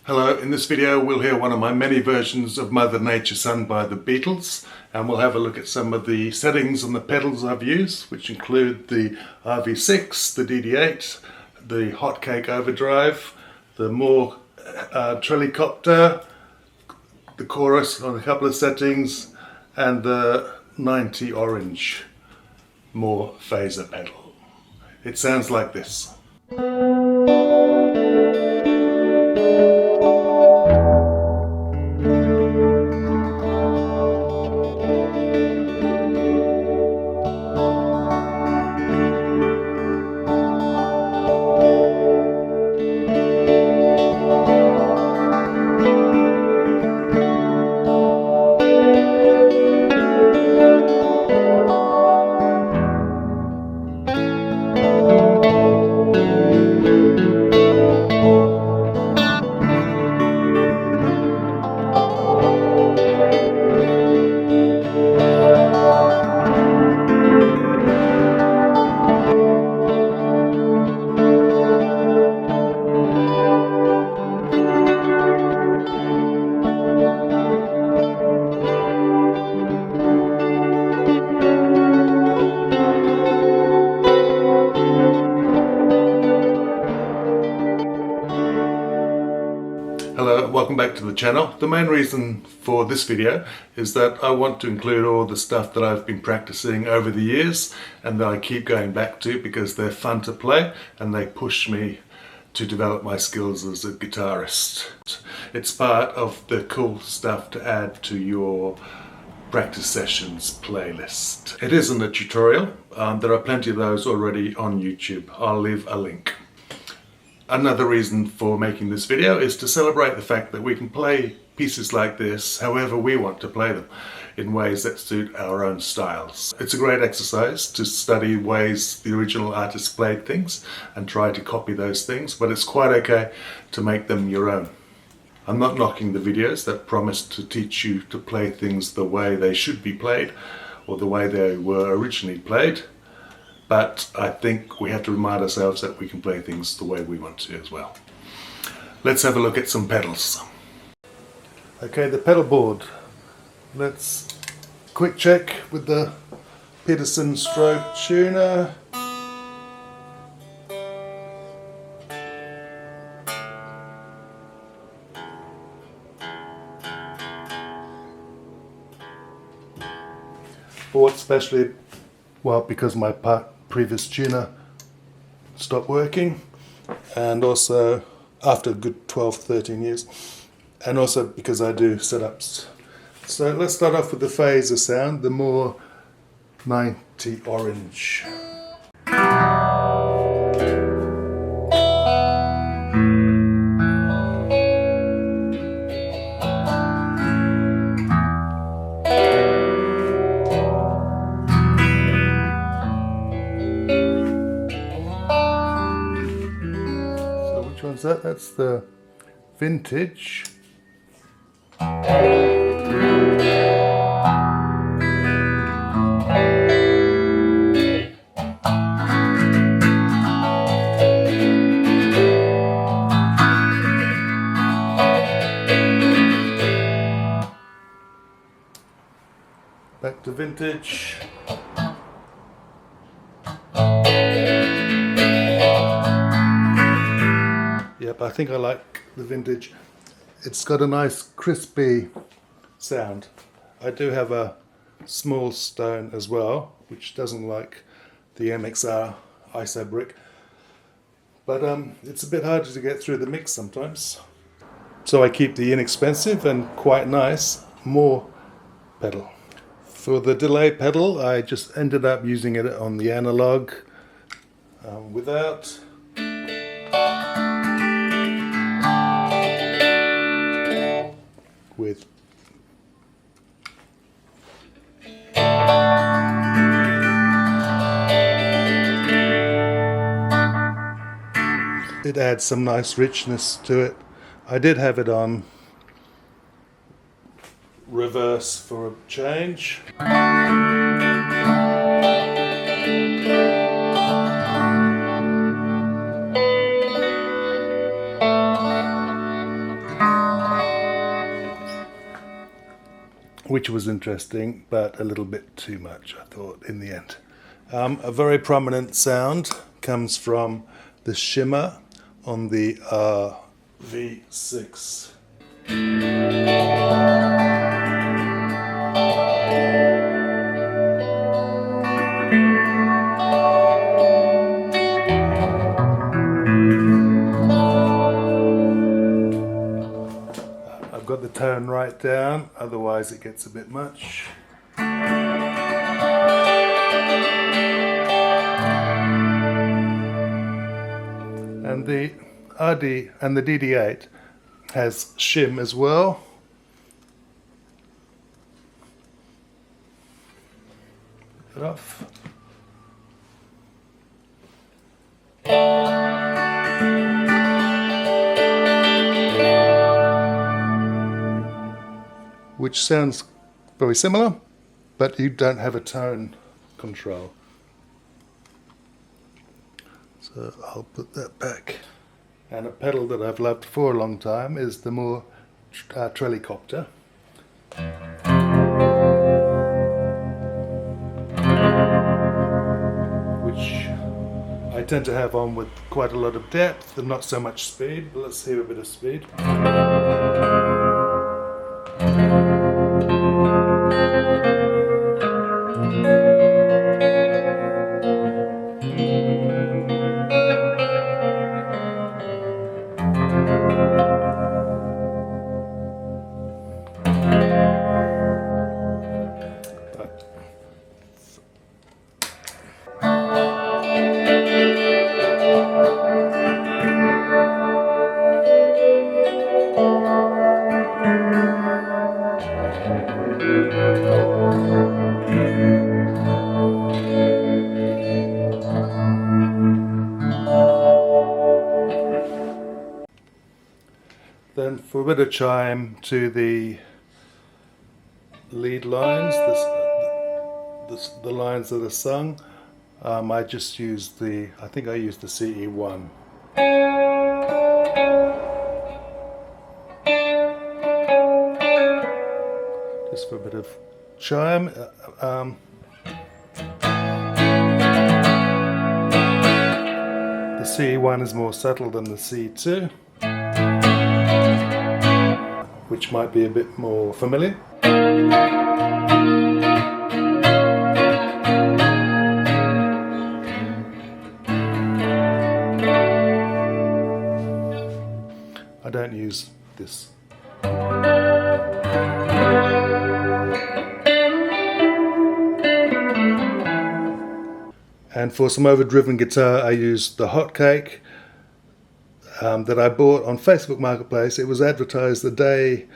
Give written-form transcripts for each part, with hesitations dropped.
Hello, in this video we'll hear one of my many versions of Mother Nature sung by the Beatles, and we'll have a look at some of the settings on the pedals I've used, which include the RV6, the DD8, the Hotcake Overdrive, the Mooer Trelicopter, the chorus on a couple of settings, and the 90 orange Mooer phaser pedal. It sounds like this. Hello, welcome back to the channel. The main reason for this video is that I want to include all the stuff that I've been practicing over the years and that I keep going back to because they're fun to play and they push me to develop my skills as a guitarist. It's part of the cool stuff to add to your practice sessions playlist. It isn't a tutorial. There are plenty of those already on YouTube. I'll leave a link. Another reason for making this video is to celebrate the fact that we can play pieces like this however we want to play them, in ways that suit our own styles. It's a great exercise to study ways the original artists played things and try to copy those things, but it's quite okay to make them your own. I'm not knocking the videos that promise to teach you to play things the way they should be played or the way they were originally played. But I think we have to remind ourselves that we can play things the way we want to as well. Let's have a look at some pedals. Okay, the pedal board. Let's quick check with the Peterson stroke tuner. Bought specially, well, because my previous tuner stopped working, and also after a good 12-13 years, and also because I do setups. So let's start off with the phaser sound, the Mooer 90 orange. That's the vintage. Back to vintage. Yep, I think I like the vintage. It's got a nice crispy sound. I do have a small stone as well, which doesn't like the MXR ISO brick, but it's a bit harder to get through the mix sometimes. So I keep the inexpensive and quite nice Mooer pedal. For the delay pedal, I just ended up using it on the analog without. With it adds some nice richness to it. I did have it on reverse for a change. which was interesting, but a little bit too much, I thought, in the end. A very prominent sound comes from the shimmer on the V6. I've got the tone right down, otherwise it gets a bit much. And the RD and the DD8 has shim as well. Put it off. Which sounds very similar, but you don't have a tone control. So I'll put that back. And a pedal that I've loved for a long time is the Mooer Trelicopter. Which I tend to have on with quite a lot of depth and not so much speed, but let's hear a bit of speed. Then for a bit of chime to the lead lines, the lines that are sung, I just used I think I used the CE1. Just for a bit of chime. The CE1 is more subtle than the C2, which might be a bit more familiar. I don't use this. And for some overdriven guitar, I used the Hotcake that I bought on Facebook Marketplace. It was advertised the day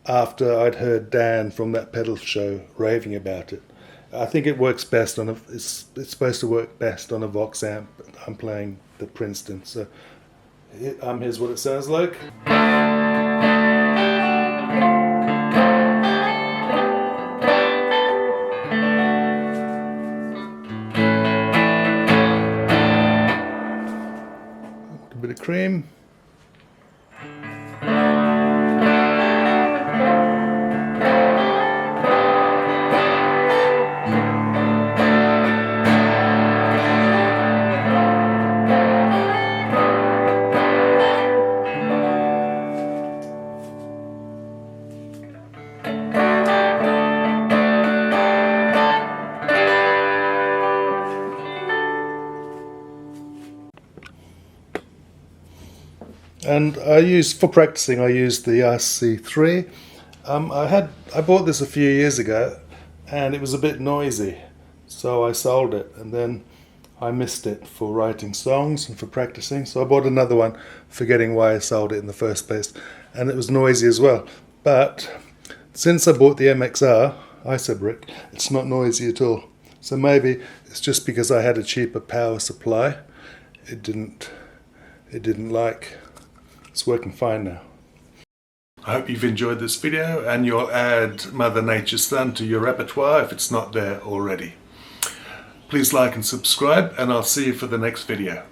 after I'd heard Dan from that pedal show raving about it. I think it works best on it's supposed to work best on a Vox amp. I'm playing the Princeton, so here's what it sounds like. A bit of cream. And for practicing, I used the RC3. I bought this a few years ago, and it was a bit noisy, so I sold it, and then I missed it for writing songs and for practicing, so I bought another one, forgetting why I sold it in the first place, and it was noisy as well. But since I bought the MXR Isobrick, it's not noisy at all. So maybe it's just because I had a cheaper power supply. It didn't like. It's working fine now. I hope you've enjoyed this video and you'll add Mother Nature's Son to your repertoire if it's not there already. Please like and subscribe, and I'll see you for the next video.